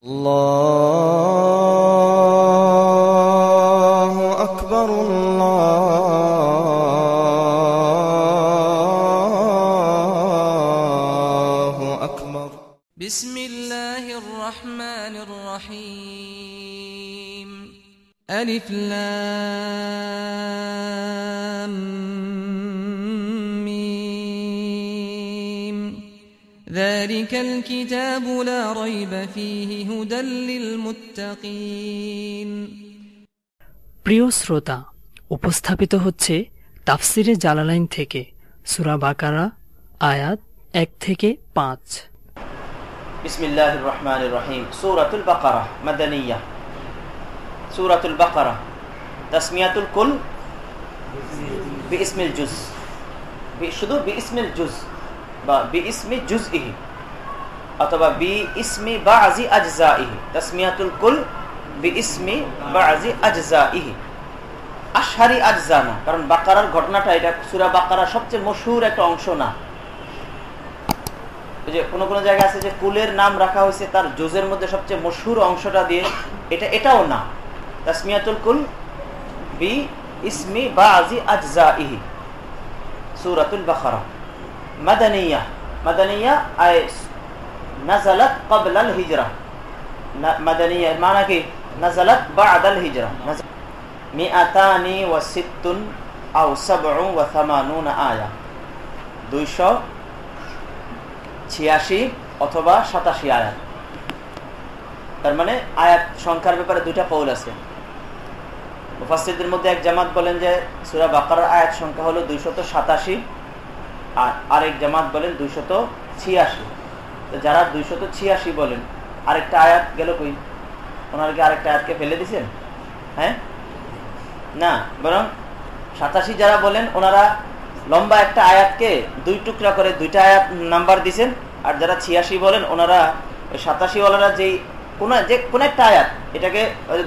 الله أكبر الله أكبر بسم الله الرحمن الرحيم ألف لام ميم ذلك الكتاب لا ريب فيه هدى للمتقين প্রিয় শ্রোতা, উপস্থাপিত হচ্ছে তাফসিরে জালালাইন থেকে সূরা বাকারা আয়াত 1 থেকে 5। বিসমিল্লাহির রহমানির রহিম। সূরাতুল বাকারা মাদানিয়া। সূরাতুল বাকারা তাসমিয়াতুল কুল বিইসমিল জুজ, শুধু বিইসমিল জুজ বা বিইসমি জুজইহি অথবা বিইসমি বাযি আজজাইহি। তাসমিয়াতুল কুল বিইসমি বাযি আজজাইহি, আশহারি আজজা না, কারণ বাকারার ঘটনাটা এটা সূরা বাকারার সবচেয়ে মশহুর একটা অংশ না। যে কোনো কোনো জায়গা আছে যে কুলের নাম রাখা হয়েছে তার জুজের মধ্যে সবচেয়ে মশহুর অংশটা দিয়ে, এটাও না। তাসমিয়াতুল কুল বি ইসমি বাযি আজজাইহি। সূরাতুল বাকারা মাদানিয়া। মাদানিয়া আই নাযালাত ক্বাবলাল হিজরা। মাদানিয়া মানে কি? নাযালাত বা'দাল হিজরা। মিআতানি ওয়া সিত্তুন আও সাব'উ ওয়া থামানুনা আয়া। 286 অথবা 87 আয়াত। তার মানে আয়াত সংখ্যার ব্যাপারে দুইটা কওল আছে। মুফাসসিরদের মধ্যে এক জামাত বলেন যে সূরা বাকারার আয়াত সংখ্যা হলো 287, আর আরেক জামাত বলেন 286। তো যারা 286 বলেন, আরেকটা আয়াত গেল কই? ওনারা কি আরেকটা আয়াতকে ফেলে দিয়েছেন? হ্যাঁ, না, বরং 87 যারা বলেন ওনারা লম্বা একটা আয়াতকে দুই টুকরা করে দুইটা আয়াত নাম্বার দিয়েছেন। আর যারা 86 বলেন ওনারা ওই 87 ওয়ালারা যে কোন একটা আয়াত এটাকে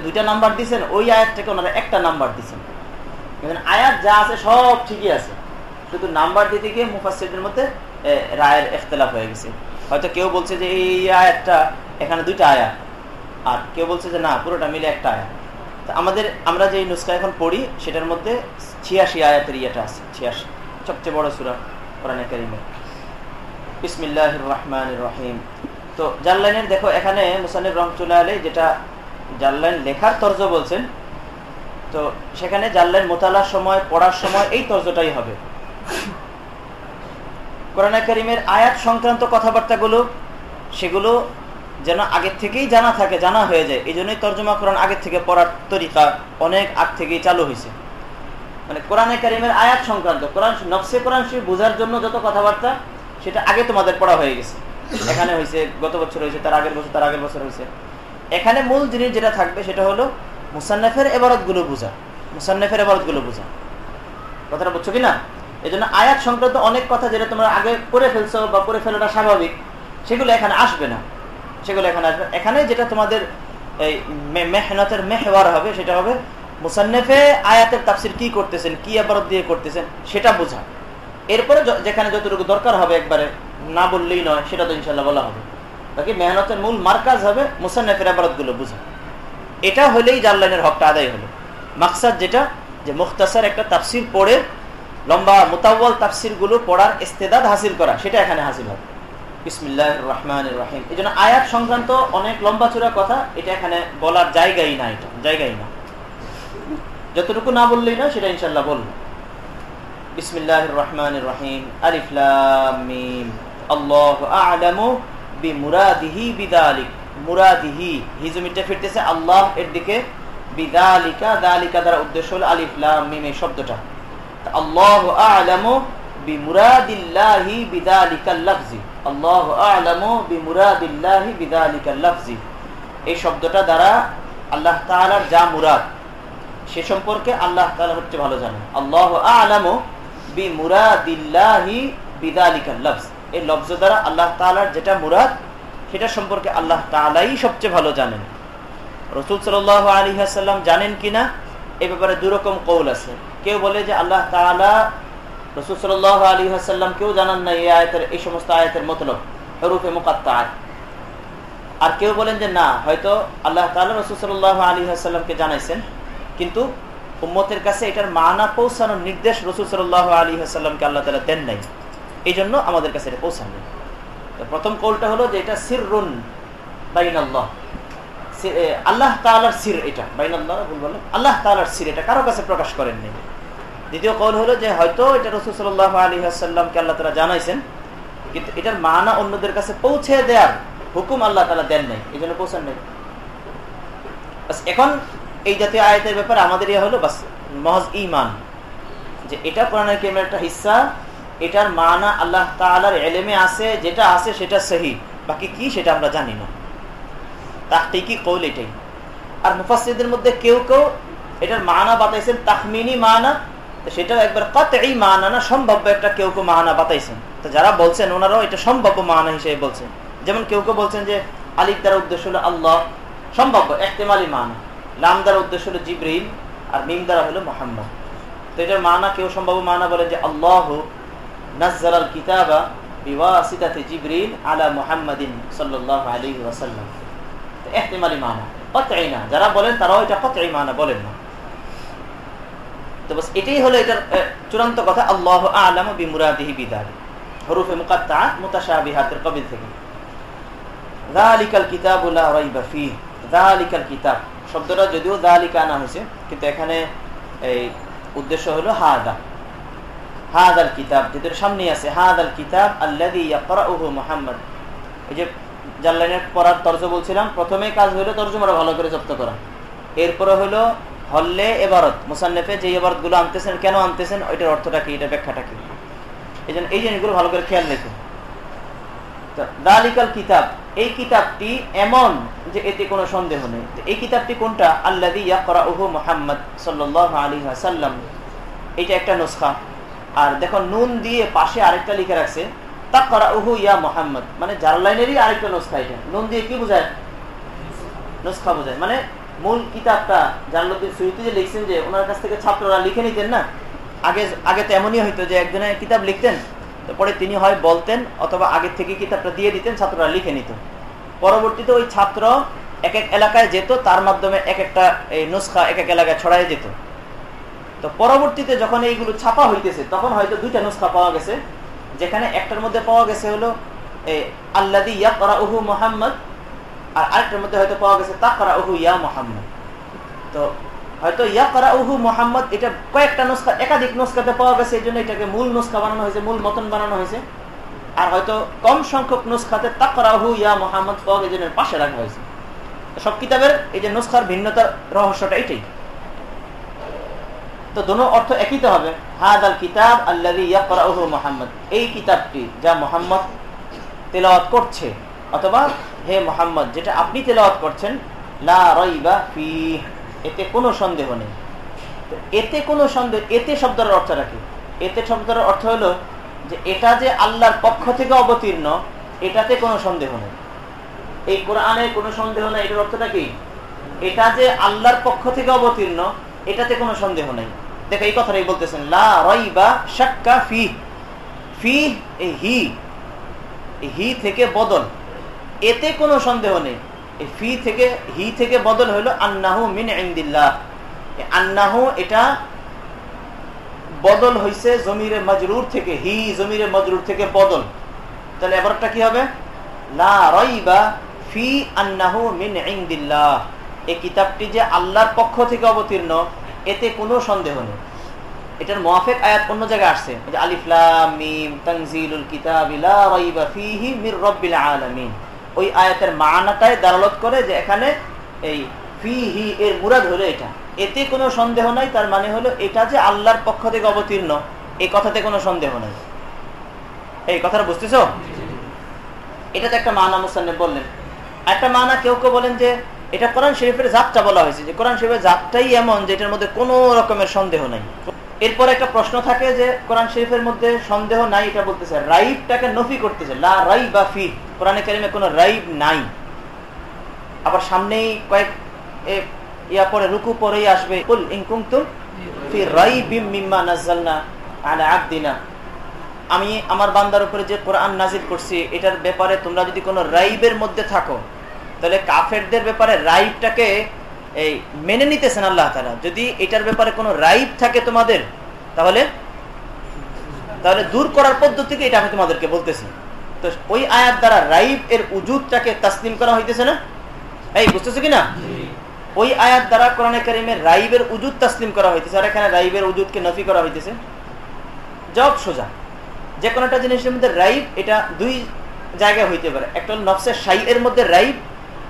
দুইটা নাম্বার দিয়েছেন, ওই আয়াতটাকে ওনারা একটা নাম্বার দিয়েছেন। আয়াত যা আছে সব ঠিকই আছে, শুধু নাম্বার দিতে গিয়ে মুফাসসিরদের মধ্যে রায়ের ইখতিলাফ হয়ে গেছে। হয়তো কেউ বলছে যে এই আয়াতটা এখানে দুইটা আয়াত, আর কেউ বলছে যে না, পুরোটা মিলে একটা আয়াত। তো আমরা যে নুসখা এখন পড়ি সেটার মধ্যে 86 আয়াতের ইয়েটা আছে। 86 সবচেয়ে বড় সূরা কোরআনে কারীমে। বিসমিল্লাহির রহমানির রহিম। তো জাল্লাইনের দেখো এখানে মুসান্নিফ রাহমাতুল্লাহি আলাইহি যেটা জাল্লাইন লেখার তর্জ বলছেন, তো সেখানে জাল্লাইন মোতালার সময় পড়ার সময় এই তর্জটাই হবে। কোরআনে কারীমের আয়াত সংক্রান্ত কথাবার্তাগুলো সেগুলো যেন আগের থেকেই জানা থাকে, জানা হয়ে যায়। এই জন্যই তর্জমা কোরআন আগের থেকে পড়ার তরিকা অনেক আগ থেকেই চালু হয়েছে। মানে কোরআনে কারীমের আয়াত সংক্রান্ত কোরআন নফসে কোরআন শরীফ বোঝার জন্য যত কথাবার্তা সেটা আগে তোমাদের পড়া হয়ে গেছে। এখানে হয়েছে, গত বছর হয়েছে, তার আগের বছর হয়েছে। এখানে মূল জিনিস যেটা থাকবে সেটা হলো মুসান্নাফের ইবারতগুলো বোঝা। কথাটা বুঝছো কিনা? এই জন্য আয়াত সংক্রান্ত অনেক কথা যেটা তোমরা আগে পড়ে ফেলছো বা পড়ে ফেলাটা স্বাভাবিক, সেগুলো এখানে আসবে না। এখানে যেটা তোমাদের এই মেহনতের মেহওয়ার হবে সেটা হবে মুসান্নিফে আয়াতের তাফসীর কি করতেছেন, কি ইবারত দিয়ে করতেছেন সেটা বোঝা। এরপরে যেখানে যতটুকু দরকার হবে একবারে না বললেই নয়, সেটা তো ইনশাআল্লাহ বলা হবে। বাকি মেহনতের মূল মার্কাজ হবে মুসান্নিফের ইবারতগুলো বোঝা। এটা হলেই জাল্লাইনের হকটা আদায় হলো। মাকসাদ যেটা, যে মুখতাসার একটা তাফসীর পড়ে লম্বা মুতাওয়াল তাফসীরগুলো পড়ার ইস্তেদাদ হাসিল করা, সেটা এখানে হাসিল হবে। বিসমিল্লাহির রহমানির রহিম। এই জন্য আয়াত সংক্রান্ত অনেক লম্বা চূড়া কথা এটা এখানে বলার জায়গাই না, যতটুকু না বললেই না সেটা ইনশাআল্লাহ বলবো। বিসমিল্লাহির রহমানির রহিম। আলিফ লাম মিম। আল্লাহু আ'লামু বিমুরাদিহি বিযালিক। মুরাদিহি হিজুমিটা ফিরতেছে আল্লাহ এর দিকে, বিযালিকা দালিকা দ্বারা উদ্দেশ্য হলো আলিফ লাম মিম এই শব্দটা। আল্লাহু আ'লামু বিমুরাদিল্লাহি বিযালিকাল লাফজি। আল্লাহু আ'লামু বিমুরাদিল্লাহি বিযালিকাল লাফজি। এই শব্দটা দ্বারা আল্লাহ তাআলার যা মুরাদ সে সম্পর্কে আল্লাহ তাআলা হচ্ছে ভালো জানেন। আল্লাহু আ'লামু বিমুরাদিল্লাহি বিযালিকাল লাফজ, এই লফজ দ্বারা আল্লাহ তাআলার যেটা মুরাদ সেটা সম্পর্কে আল্লাহ তাআলাই সবচেয়ে ভালো জানেন। রাসূল সাল্লাল্লাহু আলাইহি ওয়াসাল্লাম জানেন কিনা এই ব্যাপারে দুই রকম কওল আছে। কেউ বলে যে আল্লাহ তাআলা রাসূল সাল্লাল্লাহু আলাইহি ওয়াসাল্লাম কেউ জানান না এই আয়াতের, এই সমস্ত আয়াতের মতলব হরুফে মুকাত্তাআত। আর কেউ বলেন যে না, হয়তো আল্লাহ তাআলা রাসূল সাল্লাল্লাহু আলাইহি ওয়াসাল্লামকে জানাইছেন, কিন্তু উম্মতের কাছে এটার মানা পৌঁছানোর নির্দেশ রাসূল সাল্লাল্লাহু আলাইহি ওয়াসাল্লামকে আল্লাহ তাআলা দেন নাই, এই জন্য আমাদের কাছে এটা পৌঁছানো নেই। প্রথম কৌলটা হলো যে এটা সিররুন বাইনাল্লাহ, আল্লাহ তাআলার সির, এটা বাইনাল্লাহ ভুল বললাম, আল্লাহ তাআলার সির, এটা কারো কাছে প্রকাশ করেন নাই। দ্বিতীয় কৌল হলো যে হয়তো এটা রাসূল সাল্লাল্লাহু আলাইহি ওয়াসাল্লামকে আল্লাহ তাআলা জানাইছেন, কিন্তু এটার মানা অন্যদের কাছে পৌঁছে দেওয়ার হুকুম আল্লাহ তাআলা দেন নাই, এই জন্য পৌঁছান নাই। এখন এই জাতীয় আয়াতের ব্যাপারে আমাদের হলো বাস মহজ ঈমান, যে এটা কোরআনের কারীমের একটা হিস্সা, এটার মানা আল্লাহ তাআলার ইলমে আছে, যেটা আছে সেটা সহিহ, বাকি কি সেটা আমরা জানি না। তাহকিকি কৌল এটাই। আর মুফাসসিরদের মধ্যে কেউ কেউ এটার মানা বাতাইছেন তাখমিনি মানা, তো সেটাও একবার কাতঈ মানা না, সম্ভাব্য একটা কেউ কেউ মানা বাতাইছেন। তো যারা বলছেন ওনারাও এটা সম্ভাব্য মানা হিসেবে বলছেন। যেমন কেউ কেউ বলছেন যে আলিফ দ্বারা উদ্দেশ্য হলো আল্লাহ, সম্ভাব্য ইহতিমালি মানা, লাম দ্বারা উদ্দেশ্য হলো জিবরিল, আর মিম দ্বারা হলো মুহাম্মদ। তো এটার মানা কেউ সম্ভাব্য মানা বলেন যে আল্লাহু নাজ্জালাল কিতাবা বিওয়াসিতাতি জিবরিল আলা মুহাম্মাদিন সাল্লাল্লাহু আলাইহি ওয়াসাল্লাম, তো ইহতিমালি মানা, কাতঈ না। যারা বলেন তারাও এটা কাতঈ মানা বলেন না। তো বাস এটাই হলো এটার চূড়ান্ত কথা, আল্লাহু আ'লামু বিমুরাদিহি বিযালিক, হরুফে মুকাত্তাআত মুতাশাবিহাতের কবিল থেকে। যালিকাল কিতাবু লা রাইবা ফীহি, যালিকাল কিতাব শব্দটা যদিও যালিকা আনা হয়েছে, কিন্তু এখানে এই উদ্দেশ্য হলো হাদা, হাদাল কিতাব, যেটার সামনে আছে হাদাল কিতাব আল্লাযী ইয়াকরাউহু মুহাম্মদ। এই যে জাল্লানের পড়ার তর্জ বলছিলাম, প্রথমে কাজ হলো তর্জমাটা ভালো করে জব্দ করা, এরপরে হলো হল্লে ইবারত, মুসান্নিফে যে ইবারতগুলো আনতেছেন কেন আনতেছেন, ওইটার অর্থটা কি, এটা ব্যাখ্যাটা কি, এই জিনিসগুলো ভালো করে খেয়াল রাখুন। যালিকাল কিতাব, এই কিতাবটি এমন যে এতে কোনো সন্দেহ নেই। এই কিতাবটি কোনটা? আল্লাযী ইয়াকরাউহু মুহাম্মদ সাল্লাল্লাহু আলাইহি ওয়াসাল্লাম, এটা একটা নুসখা। আর দেখো নুন দিয়ে পাশে আরেকটা লিখে রাখছে তাকরাউহু ইয়া মুহাম্মদ, মানে জালালাইনেরই আরেকটা নুসখা। এটা নুন দিয়ে কি বোঝায়? নুসখা বোঝায়। মানে মূল কিতাবটা জালালউদ্দিন সুয়ুতী যে লিখছেন, যে ওনার কাছ থেকে ছাত্ররা লিখে নিতেন না, আগে তো এমনই হইতো যে একজনে কিতাব লিখতেন, পরে তিনি হয় বলতেন অথবা আগে থেকে কিতাবটা দিয়ে দিতেন, ছাত্ররা লিখে নিত। পরবর্তীতে ওই ছাত্র এক এক এলাকায় যেত, তার মাধ্যমে এক একটা এই নুসখা এক এক এলাকায় ছড়াই যেত। তো পরবর্তীতে যখন এইগুলো ছাপা হইতেছে, তখন হয়তো দুইটা নুসখা পাওয়া গেছে, যেখানে একটার মধ্যে পাওয়া গেছে হলো আল্লাযী ইয়াকরাউহু মুহাম্মদ, আর আরেকটার মধ্যে হয়তো পাওয়া গেছে তাকরাউহু ইয়া মুহাম্মদ। তো হয়তো ইয়াকরাউহু মুহাম্মদ এটা কয়েকটা নুসখা, একাধিক নুসখাতে পাওয়া গেছে, এই জন্য এটাকে মূল নুসখা বানানো হয়েছে, মূল মতন বানানো হয়েছে। আর হয়তো কম সংখ্যক নুসখাতে তাকরাউহু ইয়া মুহাম্মদ পাওয়া গেছে, পাশে রাখা হয়েছে। সব কিতাবের এই যে নুসখার ভিন্নতার রহস্যটা এটাই। তো দোনো অর্থ একই তো হবে, হাদাল কিতাব আল্লাযী ইয়াকরাউহু মুহাম্মদ, এই কিতাবটি যা মুহাম্মদ তেলাওয়াত করছে, অথবা হে মুহাম্মদ যেটা আপনি তেলাওয়াত করছেন, লা রাইবা ফীহি, এতে কোনো সন্দেহ নেই। এতে কোনো সন্দেহ, এতে শব্দের অর্থটা কি? এতে শব্দের অর্থ হলো যে এটা যে আল্লাহর পক্ষ থেকে অবতীর্ণ, এটাতে কোনো সন্দেহ নেই। এই কোরআনে কোনো সন্দেহ নেই, এটার অর্থটা কি? এটা যে আল্লাহর পক্ষ থেকে অবতীর্ণ, এটাতে কোনো সন্দেহ নেই। দেখো এই কথাটাই বলতেছেন, লা রাইবা শাক্কা ফীহি, ফীহি এই হি থেকে বদল, এতে কোনো সন্দেহ নেই। এই ফি থেকে হি থেকে বদল হলো আন্নাহু মিন ইনদিল্লাহ। আন্নাহু এটা বদল হইছে জমিরে মাজরুর থেকে, হি জমিরে মাজরুর থেকে বদল। তাহলে এবারটা কি হবে? লা রাইবা ফি আন্নাহু মিন ইনদিল্লাহ, এই কিতাবটি যে আল্লাহর পক্ষ থেকে অবতীর্ণ, এতে কোনো সন্দেহ নেই। এটার মুআফিক আয়াত অন্য জায়গায় আসছে, যে আলিফ লাম মিম তানজিলুল কিতাবি লা রাইবা ফীহি মির রাব্বিল আলামিন। ওই আয়াতের মানাটাই দালালত করে যে এখানে এই ফীহি এর মুরাদ হলো এটা, এতে কোনো সন্দেহ নাই। তার মানে হলো এটা যে আল্লাহর পক্ষ থেকে অবতীর্ণ, এই কথাতে কোনো সন্দেহ নাই। এই কথাটা বুঝতেছো? এটাতে একটা মানা মুসান্নিফ বললেন। একটা মানা কেউ কেউ বলেন যে এটা কোরআন শরীফের জাতটা বলা হয়েছে, যে কোরআন শরীফের জাতটাই এমন যে এটার মধ্যে কোনো রকমের সন্দেহ নাই। এরপর একটা প্রশ্ন থাকে যে কোরআন শরীফের মধ্যে সন্দেহ নাই, এটা বলতেছে রাইবটাকে নফি করতেছে, লা রাইবা ফি, কোরআনে কারিমে কোনো রাইব নাই। আবার সামনেই কয়েক ইয়া পরে রুকু পরেই আসবে, কুল ইন কুনতুম ফি রাইবিম মিম্মা নাযালনা আলা আবদিনা, আমি আমার বান্দার উপরে যে কোরআন নাজিল করছি এটার ব্যাপারে তোমরা যদি কোনো রাইবের মধ্যে থাকো, তাহলে কাফেরদের ব্যাপারে রাইবটাকে এই মেনে নিতেছেন আল্লাহ তাআলা। যদি এটার ব্যাপারে কোনো রাইব থাকে তোমাদের, তাহলে দূর করার পদ্ধতিকে এটা আমি তোমাদেরকে বলতেছি। তো ওই আয়াত দ্বারা রাইব এর উজুদটাকে তাসলিম করা হইতেছে না? এই বুঝতেছো কিনা? ওই আয়াত দ্বারা কোরআনে কারিমের রাইবের উজুদ তাসলিম করা হইতেছে, আর এখানে রাইবের উজুদকে নফি করা হইতেছে। জবাব সোজা, যে কোনো একটা জিনিসের মধ্যে রাইব এটা দুই জায়গায় হইতে পারে। একটা হলো নফসের শাই এর মধ্যে রাইব,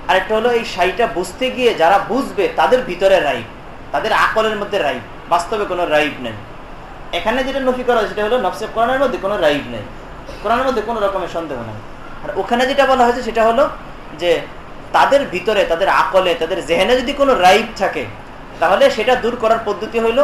আর একটা হলো এই শাইটা বুঝতে গিয়ে যারা বুঝবে তাদের ভিতরে রাইব, তাদের আকলের মধ্যে রাইব, বাস্তবে কোনো রাইব নেই। এখানে যেটা নফি করা হয়েছে সেটা হলো নফসে কোরআনের মধ্যে কোনো রাইব নেই, কোরআনের মধ্যে কোনো রকমের সন্দেহ নেই। আর ওখানে যেটা বলা হয়েছে সেটা হলো যে তাদের ভিতরে, তাদের আকলে, তাদের জেহেনে যদি কোনো রাইব থাকে, তাহলে সেটা দূর করার পদ্ধতি হইলো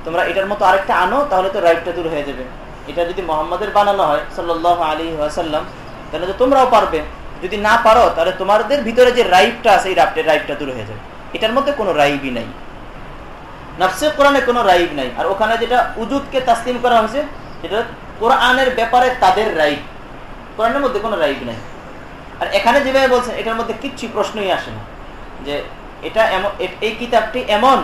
তোমরা এটার মতো আরেকটা আনো, তাহলে তো রাইবটা দূর হয়ে যাবে। এটা যদি মুহাম্মাদের বানানো হয় সাল্লাল্লাহু আলাইহি ওয়াসাল্লাম, তাহলে তো তোমরাও পারবে। যদি না পারো তাহলে তোমাদের ভিতরে যে রাইবটা আছে এই রাইবটা দূর হয়ে যাবে। এটার মধ্যে কোনো রাইবই নাই, নফসে কোরআনে কোনো রাইব নাই। আর ওখানে যেটা উজুদকে তাসলিম করা হয়েছে সেটা কোরআনের ব্যাপারে তাদের রাইব, কোরআনের মধ্যে কোনো রাইব নাই। আর এখানে যেভাবে বলছেন এটার মধ্যে কিচ্ছু প্রশ্নই আসে না যে এটা এমন, এই কিতাবটি এমন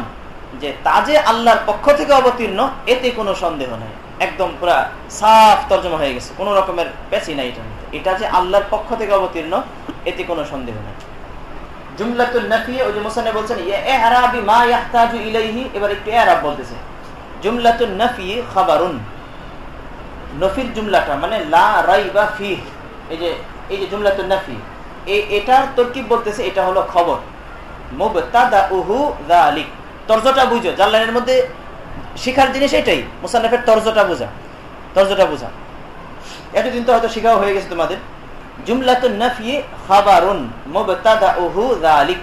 যে তা যে আল্লাহর পক্ষ থেকে অবতীর্ণ এতে কোনো সন্দেহ নাই। একদম পুরা সাফ তর্জমা হয়ে গেছে, কোনো রকমের পেঁচি নাই এটার মধ্যে। এটা যে আল্লাহর পক্ষ থেকে অবতীর্ণ এতে কোনো সন্দেহ নাই। জুমলাতুন নাফি, ওই যে মুসান্নিফ বলছেন ইআরাবি মা ইয়াহতাজু ইলাইহি, এবার একটু ইআরাব বলতেছে। জুমলাতুন নাফি খাবারুন, নফির জুমলাটা মানে লা রাইবা ফিহ, এই যে জুমলাতুন নাফি, এটার তারকিব বলতেছে এটা হলো খবর। মুবতাদাউহু যালিক, তরজটা বুঝো, জাল্লানের মধ্যে শিখার জিনিস এটাই, মুসান্নিফের তরজটা বোঝা। এতদিন তো হয়তো শিখাও হয়ে গেছে তোমাদের। জুমলাতুন নাফি খাবারুন মুবতাদাউহু যালিক,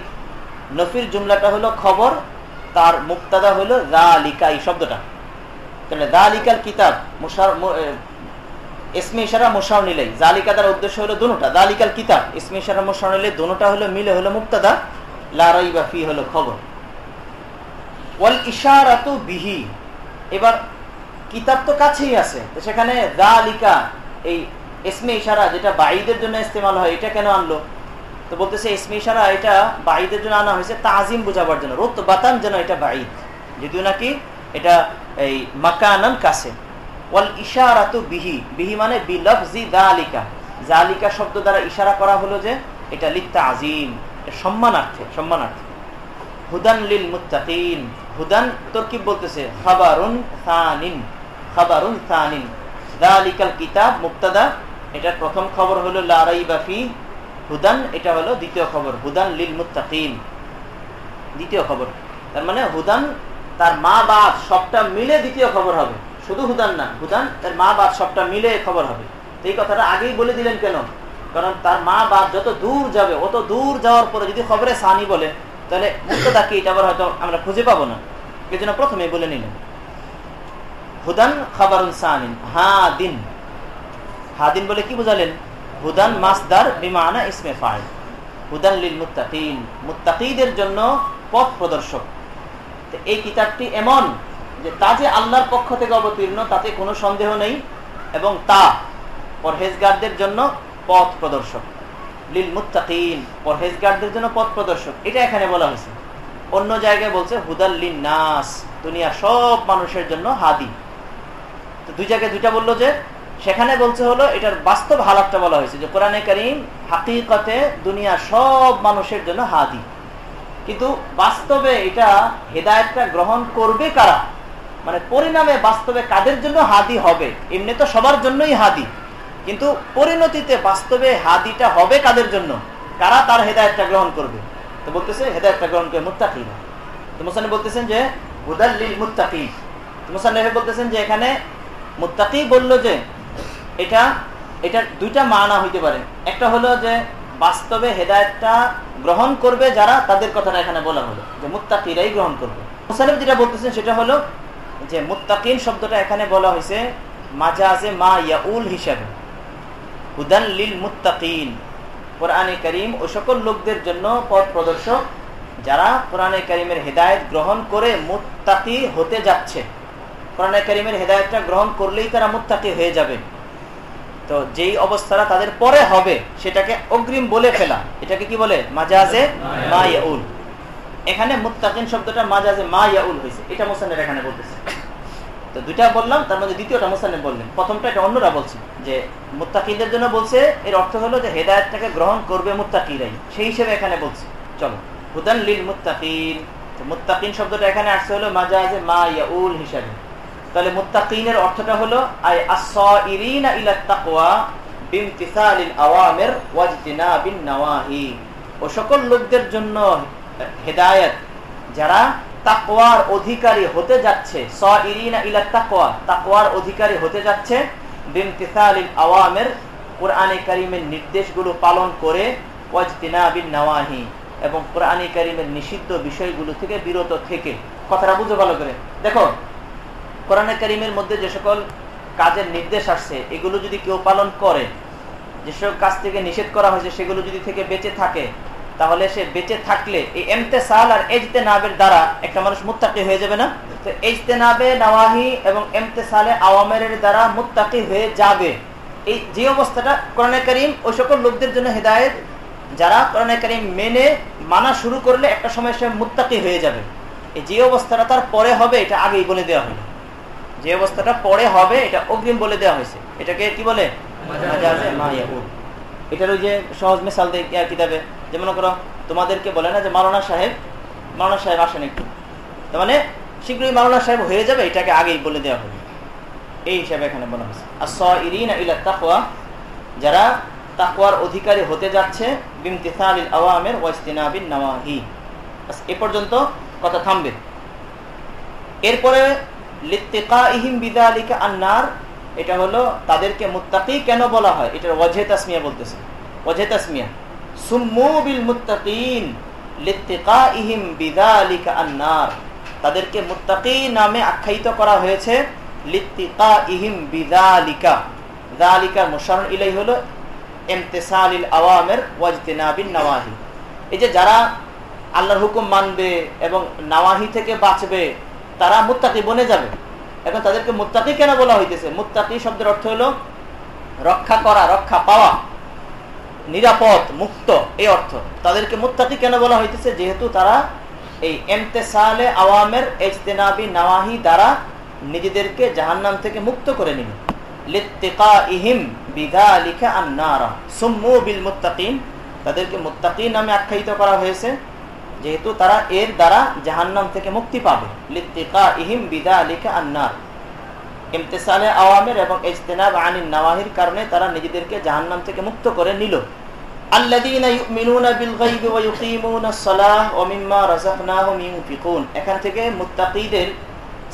নফির জুমলাটা হলো খবর, তার মুবতাদা হলো যালিকা, এই শব্দটা। তাহলে যালিকাল কিতাব ইসমে ইশারা মুশার নিলাই, যালিকা তার উদ্দেশ্য হলো দুটোটা, যালিকাল কিতাব ইসমে ইশারা মুশার নিলাই, দুটোটা হলো মিলে হলো মুবতাদা, লা রাইবা ফি হলো খবর। ওয়াল ইশারাতু বিহি, এবার কিতাব তো কাছেই আছে, তো সেখানে যালিকা এই ইসমে ইশারা যেটা বাঈদের জন্য ইস্তেমাল হয় এটা কেন আনলো? তো বলতেছে ইসমে ইশারা এটা বাঈদের জন্য আনা হয়েছে তাজিম বোঝাবার জন্য, রুতবাতান যেন এটা বাঈদ, যদিও নাকি এটা এই মাকানান কাছে। ওয়াল ইশারাতু বিহি, বিহি মানে বিলফজি যালিকা, যালিকা শব্দ দ্বারা ইশারা করা হলো যে এটা লিত্তাজিম, সম্মানার্থে। হুদান লিল মুত্তাকিন, হুদান তারকিব বলতেছে খাবারুন সানিন, যালিকাল কিতাব মুবতাদা, এটা প্রথম খবর হলো লা রাইবা ফি, হুদান এটা হলো দ্বিতীয় খবর, হুদান লিল মুত্তাকিন দ্বিতীয় খবর। তার মানে হুদান তার মা বাপ সবটা মিলে দ্বিতীয় খবর হবে, শুধু হুদান না, হুদান তার মা বাপ সবটা মিলে খবর হবে। এই কথাটা আগেই বলে দিলেন কেন? কারণ তার মা বাপ যত দূর যাবে, অত দূর যাওয়ার পরে যদি খবরে সানি বলে, তাহলে মুক্তদা কি এটা আবার হয়তো আমরা খুঁজে পাবো না, এই জন্য প্রথমে বলে নিলেন হুদান খাবারুন সানিন। হাদিন বলে কি বুঝালেন? হুদান মাসদার বিমানা ইসমে ফাইল, হুদান লিল মুত্তাকিন, মুত্তাকিদের জন্য পথ প্রদর্শক। এই কিতাবটি এমন যে তা যে আল্লাহর পক্ষ থেকে অবতীর্ণ তাতে কোনো সন্দেহ নেই, এবং তা পরহেজগারদের জন্য পথ প্রদর্শক। লিল মুত্তাকিন, পরহেজগারদের জন্য পথ প্রদর্শক, এটা এখানে বলা হয়েছে। অন্য জায়গায় বলছে হুদাল লিন নাস, দুনিয়ার সব মানুষের জন্য হাদি। তো দুই জায়গায় দুইটা বললো যে, সেখানে বলছে হলো এটার বাস্তব হালাতটা বলা হয়েছে যে কোরআনে কারীম হাকিকতে দুনিয়ার সব মানুষের জন্য হাদি, কিন্তু বাস্তবে এটা হেদায়েতটা গ্রহণ করবে কারা, মানে পরিণামে বাস্তবে কাদের জন্য হাদি হবে। এমনি তো সবার জন্যই হাদি, কিন্তু পরিণতিতে বাস্তবে হাদিটা হবে কাদের জন্য, কারা তার হেদায়েতটা গ্রহণ করবে। তো বলতেছে হেদায়েতটা গ্রহণ করে মুত্তাকিরা। তো মুসান্নিফ বলতেছেন যে হুদাল লিল মুত্তাকিন, মুসান্নিফ বলতেছেন যে এখানে মুত্তাকি বললো যে এটা দুইটা মানা হইতে পারে। একটা হলো যে বাস্তবে হেদায়েতটা গ্রহণ করবে যারা, তাদের কথাটা এখানে বলা হলো যে মুত্তাকিরাই গ্রহণ করবে। মুসান্নিফ যেটা বলতেছেন সেটা হলো যে মুত্তাকিন শব্দটা এখানে বলা হয়েছে মাজাজে মা ইয়াউল হিসাবে, হুদান লিল মুত্তাকিন। কোরআনে কারীম ওই সকল লোকদের জন্য পথ প্রদর্শক যারা কোরআনে কারীমের হেদায়েত গ্রহণ করে মুত্তাকি হতে যাচ্ছে। কোরআনে কারীমের হেদায়েতটা গ্রহণ করলেই তারা মুত্তাকি হয়ে যাবে। তো যেই অবস্থাটা তাদের পরে হবে সেটাকে অগ্রিম বলে ফেলা, এটাকে কি বলে? মাজাজে মা ইয়াউল। এখানে মুত্তাকিন শব্দটা মাজাজে মা ইয়াউল হয়েছে, এটা মুসান্নিফ এখানে বলতেছে। তো দুইটা বললাম, তার মধ্যে দ্বিতীয়টা মুসান্নিফ বললেন, প্রথমটা এটা অন্যরা বলছে যে মুত্তাকিদের জন্য বলছে, এর অর্থ হলো যে হেদায়েতটাকে গ্রহণ করবে মুত্তাকিরাই, সেই হিসেবে এখানে বলছে। চলো, হুদান লিল মুত্তাকিন। তো মুত্তাকিন শব্দটা এখানে আসছে হলো মাজাজে মা ইয়াউল হিসাবে। তাহলে মুত্তাকিনের অর্থটা হলো আই আস-সাইরিনা ইলা তাকওয়া বিমতিসালিল আওয়ামির ওয়াজতিনাবিন নওয়াহি। ও সকল লোকদের জন্য হেদায়েত যারা তাকওয়ার অধিকারী হতে যাচ্ছে, সাইরিনা ইলা তাকওয়া, তাকওয়ার অধিকারী হতে যাচ্ছে, বিমতিসালিল আওয়ামির, কোরআনে কারীমের নির্দেশগুলো পালন করে, ওয়াজতিনাবিন নওয়াহি, এবং কোরআনে কারীমের নিষিদ্ধ বিষয়গুলো থেকে বিরত থেকে। কথাটা বুঝো ভালো করে। দেখো, কোরআনে কারীমের মধ্যে যে সকল কাজের নির্দেশ আসছে এগুলো যদি কেউ পালন করে, যেসব কাজ থেকে নিষেধ করা হয়েছে সেগুলো যদি থেকে বেঁচে থাকে, তাহলে সে বেঁচে থাকলে এই ইমতিসাল আর ইজতিনাবের দ্বারা একটা মানুষ মুত্তাকি হয়ে যাবে না? তো ইজতিনাবে নওয়াহি এবং ইমতিসালে আওয়ামিরের দ্বারা মুত্তাকি হয়ে যাবে। এই যে অবস্থাটা কোরআনে কারীম ওই সকল লোকদের জন্য হেদায়েত যারা কোরআনে কারীম মেনে মানা শুরু করলে একটা সময় সে মুত্তাকি হয়ে যাবে। এই যে অবস্থাটা তার পরে হবে এটা আগেই বলে দেওয়া হলো। যে অবস্থাটা পরে হবে এটা অগ্রিম বলে দেওয়া হয়েছে। এটাকে কি বলে? মাজাজে মা ইয়াউল। এটার ওই যে সহজ মিসাল দেয় কিতাবে, যেমন করো তোমাদেরকে বলে না যে মাওলানা সাহেব আসেন একটু, তার মানে শীঘ্রই মাওলানা সাহেব হয়ে যাবে, এটাকে আগেই বলে দেওয়া হবে। এই হিসাবে এখানে বলা হয়েছে আস-সাইরিনা ইলা তাকওয়া, যারা তাকওয়ার অধিকারী হতে যাচ্ছে, বিমতিসালিল আওয়ামির ওয়াজতিনাবিন নওয়াহি। এ পর্যন্ত কথা থামবে। এরপরে লিত্তিকাইহিম বিযালিকা আন-নার, এটা হলো তাদেরকে মুত্তাকি কেন বলা হয়, এটার ওয়াজহে তাসমিয়া বলতেছে। ওয়াজহে তাসমিয়া সুম্মু বিল মুত্তাকিন লিত্তিকাইহিম বিযালিকা আন-নার, তাদেরকে মুত্তাকি নামে আখ্যায়িত করা হয়েছে লিত্তিকাইহিম বিযালিকা। যালিকা মুশাররুন ইলাইহি হলো ইমতিসালিল আওয়ামির ওয়াজতিনাবিন নওয়াহি। এই যে যারা আল্লাহর হুকুম মানবে এবং নওয়াহি থেকে বাঁচবে তারা মুত্তাকি বনে যাবে। এখন তাদেরকে মুত্তাকি কেন বলা হইতেছে? মুত্তাকি শব্দের অর্থ হলো রক্ষা করা, রক্ষা পাওয়া, নিরাপদ, মুক্ত, এই অর্থ। তাদেরকে মুত্তাকি কেন বলা হইতেছে? যেহেতু তারা এই ইমতিসালে আওয়ামির ইজতিনাবি নওয়াহি দ্বারা নিজেদেরকে জাহান্নাম থেকে মুক্ত করে নিল। লিত্তিকাইহিম বিযালিকা আন-নার সুম্মু বিল মুত্তাকিন, তাদেরকে মুত্তাকি নামে আখ্যায়িত করা হয়েছে যেহেতু তারা এর দ্বারা জাহান্নাম থেকে মুক্তি পাবে। লিত্তিকাইহিম বিযালিকা আন-নার, ইমতিসালে আওয়ামির এবং ইজতিনাব আনিন নওয়াহির কারণে তারা নিজেদেরকে জাহান্নাম থেকে মুক্ত করে নিল। আল্লাযীনা ইউমিনুনা বিল গায়বি ওয়া ইউকিমুনাস সালাহ ওয়া মিম্মা রাযাকনাহুম ইউনফিকুন। এখান থেকে মুত্তাকিদের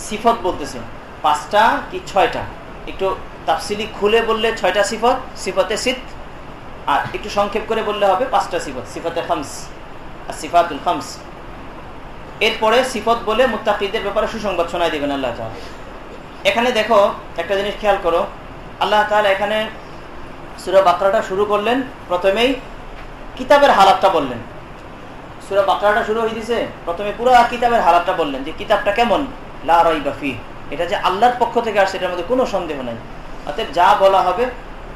সিফত বলতেছে, 5টা কি 6টা, একটু তাফসিলি খুলে বললে 6টা সিফত, সিফতে সিত, আর একটু সংক্ষেপ করে বললে হবে 5টা সিফত, সিফতে খামস, সিফাতুল খামস। এরপরে সিফত বলে মুত্তাকিদের ব্যাপারে সুসংবাদ শোনায় দিবেন আল্লাহ তাআলা। এখানে দেখো একটা জিনিস খেয়াল করো, আল্লাহ তাআলা এখানে সূরা বাকরাটা শুরু করলেন, প্রথমেই কিতাবের হালাতটা বললেন। সূরা বাকরাটা শুরু হয়ে দিয়েছে, প্রথমে পুরো কিতাবের হালাতটা বললেন যে কিতাবটা কেমন, লা রাইবা ফিহ, এটা যে আল্লাহর পক্ষ থেকে আসছে এটার মধ্যে কোনো সন্দেহ নাই। অতএব যা বলা হবে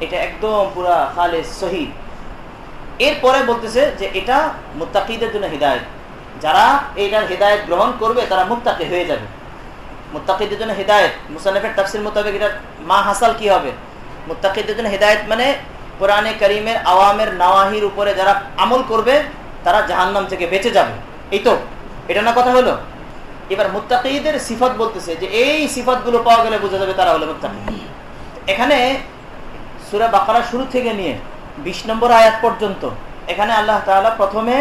এটা একদম পুরা খালেস সহিহ। এরপরে বলতেছে যে এটা মুত্তাকিদের জন্য হিদায়াত, যারা এইটার হিদায়াত গ্রহণ করবে তারা মুত্তাকি হয়ে যাবে। মুত্তাকিদের জন্য হিদায়াত, মুসান্নিফের তাফসীর মোতাবেক এটার মা হাসাল কি হবে? মুত্তাকিদের জন্য হিদায়াত মানে কোরআনে কারীমের আওয়ামের নওয়াহির উপরে যারা আমল করবে তারা জাহান্নাম থেকে বেঁচে যাবে। এই তো, এটা না কথা হলো। এবার মুত্তাকিদের সিফাত বলতেছে যে এই সিফাতগুলো পাওয়া গেলে বোঝা যাবে তারা হলো মুত্তাকি। এখানে সূরা বাকারা শুরু থেকে নিয়ে 20 নম্বর আয়াত পর্যন্ত এখানে আল্লাহ তাআলা প্রথমে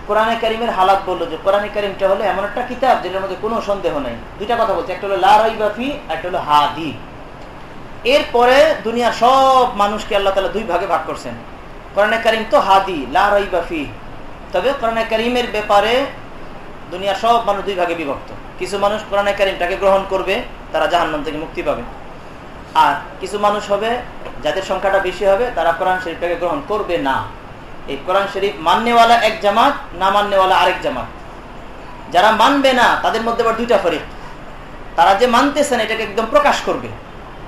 কোরআনে কারীমের হালাত বলল যে কোরআনে কারীমটা হলো এমন একটা কিতাব যেটার মধ্যে কোনো সন্দেহ নাই। দুইটা কথা বলছে, একটা হলো লা রাইবা ফি, একটা হলো হাদি। এরপরে দুনিয়ার সব মানুষকে আল্লাহ তাআলা দুই ভাগে ভাগ করছেন। কোরআনে কারীম তো হাদি, লা রাইবা ফি, তবে কোরআনে কারীমের ব্যাপারে দুনিয়ার সব মানুষ দুই ভাগে বিভক্ত। কিছু মানুষ কোরআনে কারীমটাকে গ্রহণ করবে, তারা জাহান্নাম থেকে মুক্তি পাবে। আর কিছু মানুষ হবে যাদের সংখ্যাটা বেশি হবে, তারা কোরআন শরীফটাকে গ্রহণ করবে না। এই কোরআন শরীফ মাননেওয়ালা এক জামাত, না মাননেওয়ালা আরেক জামাত। যারা মানবে না তাদের মধ্যে আবার দুইটা ফরিক। তারা যে মানতেছেন এটাকে একদম প্রকাশ করবে,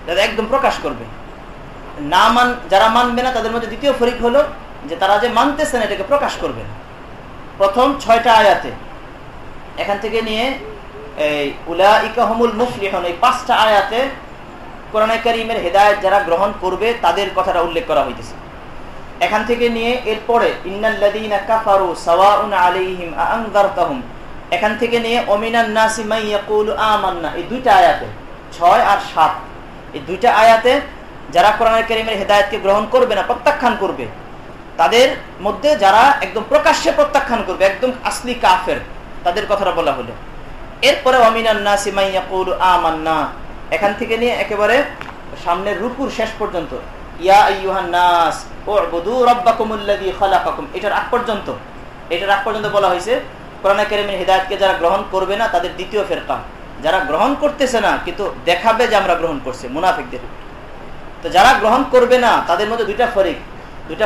যারা একদম প্রকাশ করবে, যারা মানবে না তাদের মধ্যে দ্বিতীয় ফরিক হলো যে তারা যে মানতেছে না এটাকে প্রকাশ করবে না। প্রথম 6টা আয়াতে এখান থেকে নিয়ে এই উলাইকা হুমুল মুফলিহুন, এই 5টা আয়াতে কোরআনে কারীমের হেদায়েত যারা গ্রহণ করবে তাদের কথাটা উল্লেখ করা হইতেছে। এখান থেকে নিয়ে এরপরে ইন্নাল্লাযীনা কাফারু সাওয়াউন আলাইহিম আনযারতাহুম, এখান থেকে নিয়ে ওমিনান নাসি মান ইয়াকুলু আমান্না, এই 2টা আয়াতে 6 আর 7, এই 2টা আয়াতে যারা কোরআনে কারীমের হেদায়েতকে গ্রহণ করবে না, প্রত্যাখ্যান করবে, তাদের মধ্যে যারা একদম প্রকাশ্যে প্রত্যাখ্যান করবে, একদম আসলি কাফের, তাদের কথাটা বলা হলো। এরপরে ওমিনান নাসি মান ইয়াকুলু আমান্না, এখান থেকে নিয়ে একেবারে সামনের রুকুর শেষ পর্যন্ত ইয়া আইয়ুহান নাস উ'বুদু রাব্বাকুমুল্লাযী খালাকাকুম, এটার আগ পর্যন্ত বলা হয়েছে কোরআনে কারীমের হিদায়াতকে যারা গ্রহণ করবে না তাদের দ্বিতীয় ফেরকা, যারা গ্রহণ করতেছে না কিন্তু দেখাবে যে আমরা গ্রহণ করছি, মুনাফিকদের। তো যারা গ্রহণ করবে না তাদের মধ্যে দুইটা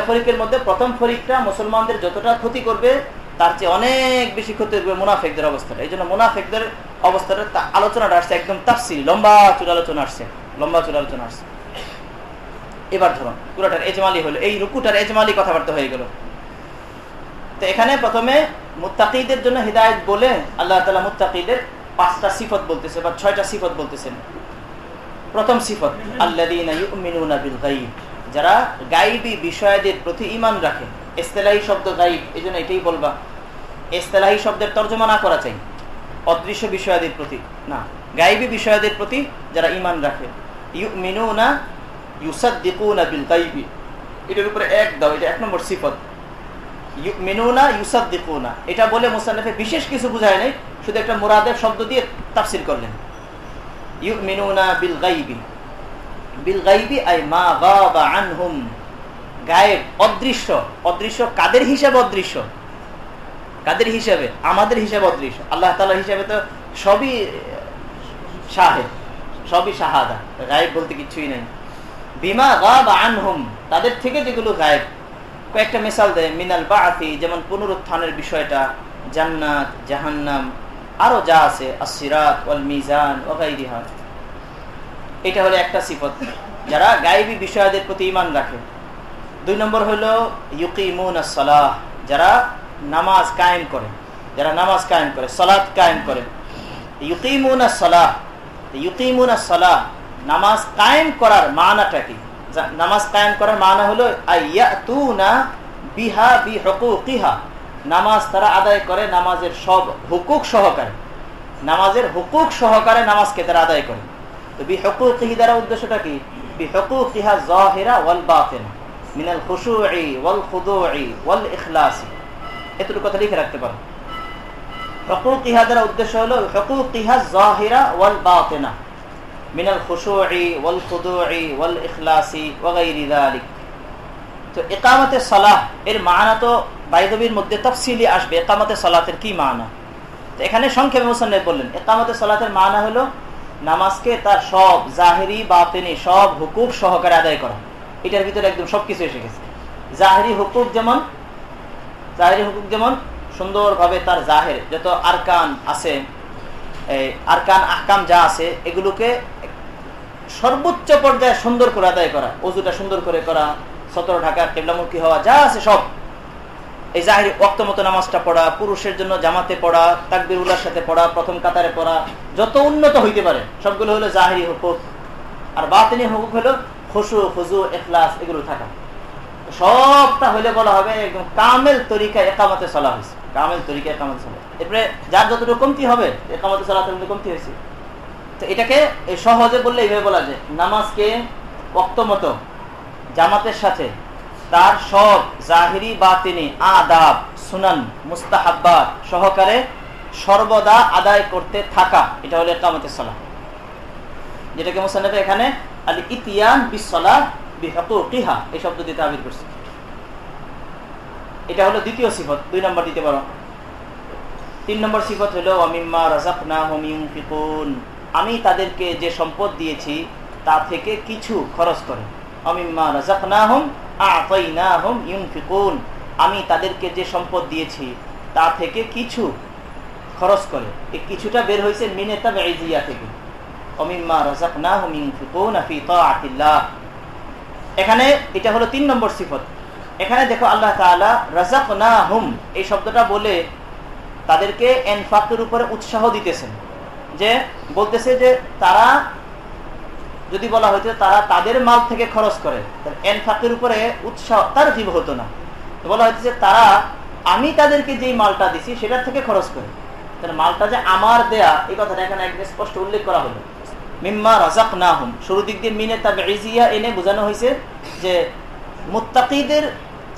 ফরিকের মধ্যে প্রথম ফরিকটা মুসলমানদের যতটা ক্ষতি করবে তার চেয়ে অনেক বেশি ক্ষতি করবে মুনাফিকদের অবস্থাটা। এই জন্য মুনাফিকদের অবস্থাটা আলোচনাটা আসছে একদম তাফসীল, লম্বা চূড়া আলোচনা আসছে। এবার ধরুন পুরোটার এজমালি হলো, এই রুকুটার এজমালি কথাবার্তা হয়ে গেল। তো এখানে প্রথমে মুত্তাকিদের জন্য হিদায়াত বলে আল্লাহ তাআলা মুত্তাকিদের 5টা সিফত বলতেছে বা 6টা সিফত বলতেছেন। প্রথম সিফত আল্লাযীনা ইউমিনুনা বিল গায়ব, যারা গায়বী বিষয়াদের প্রতি ঈমান রাখে। ইসতিলাহি শব্দ গায়ব, এজন্য এটাই বলবা, ইসতিলাহি শব্দের তরজমা না করা চাই অদৃশ্য বিষয়াদের প্রতি না, গায়বী বিষয়াদের প্রতি যারা ঈমান রাখে। ইউমিনুনা ইউসাদ্দিকুনা বিল গায়বি, এটার উপরে এক দাও, এটা 1 নম্বর সিফত। ইউমিনুনা ইউসাদ্দিকুনা, এটা বলে মুসান্নিফে বিশেষ কিছু বুঝায় নাই, শুধু একটা মুরাদের শব্দ দিয়ে তাফসীর করলেন। ইউমিনুনা বিল গায়বি, বিল গায়বি আই মা গাবা আনহুম, গায়েব অদৃশ্য কাদের হিসাবে অদৃশ্য? কাদের হিসাবে? আমাদের হিসাবে অদৃশ্য। আল্লাহ তাআলার হিসাবে তো সবই শাহেদ, সবই শাহাদা, গায়েব বলতে কিছুই নাই। বিমা গাবা আনহুম, তাদের থেকে যেগুলো গায়েব। কয়েকটা মিসাল দেয়, মিনাল বাআসি, যেমন পুনরুত্থানের বিষয়টা, জান্নাত জাহান্নাম, আরো যা আছে, আস-সিরাত ওয়াল মিজান ওয়া গায়রিহা। এটা হলো একটা সিফত, যারা গায়েবী বিষয়াদের প্রতি ঈমান রাখে। 2 নম্বর হলো ইউকিমুনাস সালাহ, যারা নামাজ কায়েম করে, সালাত কায়েম করে। ইউকিমুনাস সালাহ, নামাজ কায়েম করার মানাটা কি? নামাজ কায়েম করার মানা হলো আইয়াতুনা বিহা বিহুকুকিহা, নামাজ তারা আদায় করে নামাজের সব হুকুক সহকারে, নামাজকে তারা আদায় করে। তো বিহুকুকিহি দ্বারা উদ্দেশ্যটা কি? বিহুকুকিহা যাহিরা ওয়াল বাতিনা মিনাল খুশুই ওয়াল খুদুই ওয়াল ইখলাস, এতটুকু কথা লিখে রাখতে পারো। হুকুকিহা দ্বারা উদ্দেশ্য হলো হুকুকিহা যাহিরা ওয়াল বাতিনা মিনাল খুশুই ওয়াল খুদুই ওয়াল ইখলাসি ওয়া গায়রি যালিক। তো ইকামতে সালাহ এর মানা তো বাইদবির মধ্যে তাফসীলি আসবে, ইকামতে সালাতের কি মানা। তো এখানে সংক্ষেপে মুসান্নিফ বললেন ইকামতে সালাতের মানা হলো নামাজকে তার সব জাহিরি বাতিনি সব হুকুক সহকারে আদায় করা। এটার ভিতরে একদম সবকিছু এসে গেছে। জাহিরি হুকুক যেমন সুন্দরভাবে তার জাহের যত আরকান আছে, আরকান আহকাম যা আছে, এগুলোকে সর্বোচ্চ পর্যায়ে সুন্দর করে আদায় করা, ওযুটা সুন্দর করে করা, সতর ঢাকা, কিবলামুখী হওয়া, যা আছে সব। এই জাহিরি ওয়াক্ত মতো নামাজটা পড়া, পুরুষের জন্য জামাতে পড়া, তাকবীরুল্লাহর সাথে পড়া, প্রথম কাতারে পড়া, যত উন্নত হইতে পারে সবগুলো হলো জাহিরি হুকুক। আর বাতিনি হুকুক হলো খুশু, খুজু, ইখলাস, এগুলো থাকা। সবটা হইলে বলা হবে একদম কামেল তরিকা ইকামতে সালাহ হয়েছে, কামেল তরিকা ইকামতে সালাহ। এরপরে যার যতটুকু কমতি হবে ইকামতে সালাতের মধ্যে কমতি হয়েছে। তো এটাকে সহজে বললে এইভাবে বলা যায়, নামাজকে ওয়াক্ত মতো জামাতের সাথে তার সব জাহিরি বাতিনি আদাব, সুনান, মুস্তাহাব্বাত সহকারে সর্বদা আদায় করতে থাকা, এটা হলো ইকামতে সালাহ, যেটাকে মুসান্নিফ এখানে আল ইতিয়ান বিসসালাহ বিহুকুকিহা এই শব্দ দিয়ে তাবির করছে। এটা হলো দ্বিতীয় সিফত। 2 নম্বর দিতে পারো। 3 নম্বর সিফত হলো ওয়ামিম্মা রাযাকনাহুম ইউনফিকুন, আমি তাদেরকে যে সম্পদ দিয়েছি তা থেকে কিছু খরচ করে। ওয়ামিম্মা রাযাকনাহুম আ'তাইনাহুম ইউনফিকুন, আমি তাদেরকে যে সম্পদ দিয়েছি তা থেকে কিছু খরচ করে। এই কিছুটা বের হয়েছে মিনে তাবঈজিয়া থেকে। ওয়ামিম্মা রাযাকনাহুম ইউনফিকুনা ফি তাআতিল্লাহ, এখানে এটা হলো 3 নম্বর সিফত। এখানে দেখো আল্লাহ তাআলা রাযাকনাহুম এই শব্দটা বলে তাদেরকে ইনফাকের উপরে উৎসাহ দিতেছেন, যে বলতেছে যে তারা যদি বলা হয়তো তারা তাদের মাল থেকে খরচ করে, তাহলে ইনফাকের উপরে উৎসাহ তার জীব হতো না। বলা হয়েছে যে তারা আমি তাদেরকে যেই মালটা দিছি সেটার থেকে খরচ করে, তাহলে মালটা যে আমার দেয়া এই কথাটা এখানে একদম স্পষ্ট উল্লেখ করা হলো। মিম্মা রাযাকনাহুম শুরু দিক দিয়ে মিনে তাবঈজিয়া এনে বোঝানো হয়েছে যে মুত্তাকিদের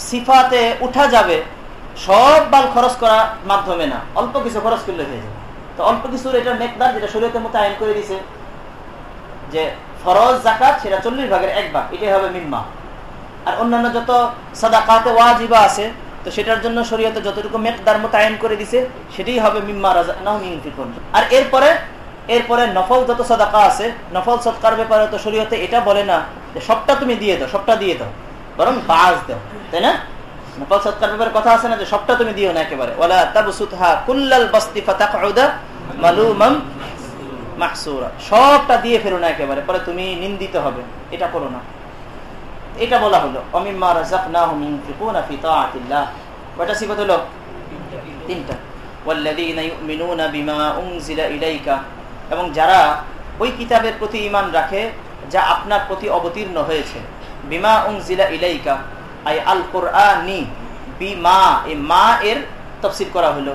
সিফাতে উঠা যাবে সব মাল খরচ করার মাধ্যমে না, অল্প কিছু খরচ করলে হয়ে যাবে। তো অল্প কিছুর এটা মেকদার যেটা শরীয়তের মধ্যে আইন করে দিয়েছে যে ফরজ যাকাত সেটা 40 ভাগের 1 ভাগ, এটাই হবে মিম্মা। আর অন্যান্য যত সাদাকাতে ওয়াজিবা আছে তো সেটার জন্য শরীয়তে যতটুকু মেকদার মোতায়েন করে দিছে সেটাই হবে মিম্মা রাযাকনাহুম ইউনফিকুন। আর এরপরে নফল যত সাদাকা আছে, নফল সদকার ব্যাপারে তো শরীয়তে এটা বলে না যে সবটা তুমি দিয়ে দাও, সবটা দিয়ে দাও, বরং বাজ দাও, তাই না? নফল সদকার ব্যাপারে কথা আছে না যে সবটা তুমি দিও না একেবারে, ওয়ালা তাবসুতহা কুল্লাল বাসতি ফাতাকউদা মালুমাম মাহসুরা, সবটা দিয়ে ফেরো না একেবারে, পরে তুমি নিন্দিত হবে, এটা করো না। এটা বলা হলো অমিম্মা রাযাকনাহুম ইউনফিকুনা ফি তাআতিল্লাহ। কয়টা সিফাত হলো? 3টা। ওয়াল্লাযীনা ইউমিনুনা বিমা উনজিলা ইলাইকা, এবং যারা ওই কিতাবের প্রতি ঈমান রাখে যা আপনার প্রতি অবতীর্ণ হয়েছে। বিমা উনজিলা ইলাইকা আই আল কুরআনি, বিমা এই মা এর তাফসীর করা হলো